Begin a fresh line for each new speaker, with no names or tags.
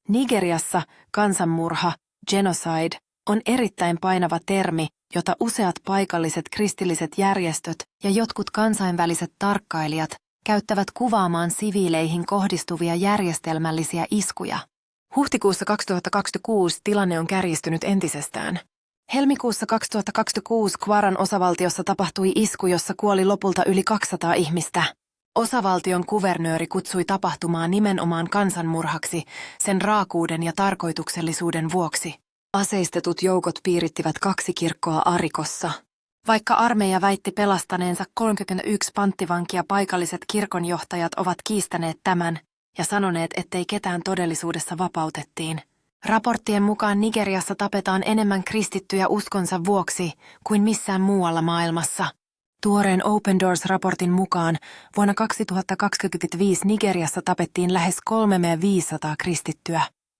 Nigeriassa kansanmurha, genocide, on erittäin painava termi, jota useat paikalliset kristilliset järjestöt ja jotkut kansainväliset tarkkailijat käyttävät kuvaamaan siviileihin kohdistuvia järjestelmällisiä iskuja. Huhtikuussa 2026 tilanne on kärjistynyt entisestään. Helmikuussa 2026 Kwaran osavaltiossa tapahtui isku, jossa kuoli lopulta yli 200 ihmistä. Osavaltion kuvernööri kutsui tapahtumaa nimenomaan kansanmurhaksi sen raakuuden ja tarkoituksellisuuden vuoksi. Aseistetut joukot piirittivät 2 kirkkoa Arikossa. Vaikka armeija väitti pelastaneensa 31 panttivankia, paikalliset kirkonjohtajat ovat kiistäneet tämän ja sanoneet, ettei ketään todellisuudessa vapautettiin. Raporttien mukaan Nigeriassa tapetaan enemmän kristittyjä uskonsa vuoksi kuin missään muualla maailmassa. Tuoreen Open Doors-raportin mukaan vuonna 2025 Nigeriassa tapettiin lähes 3500 kristittyä.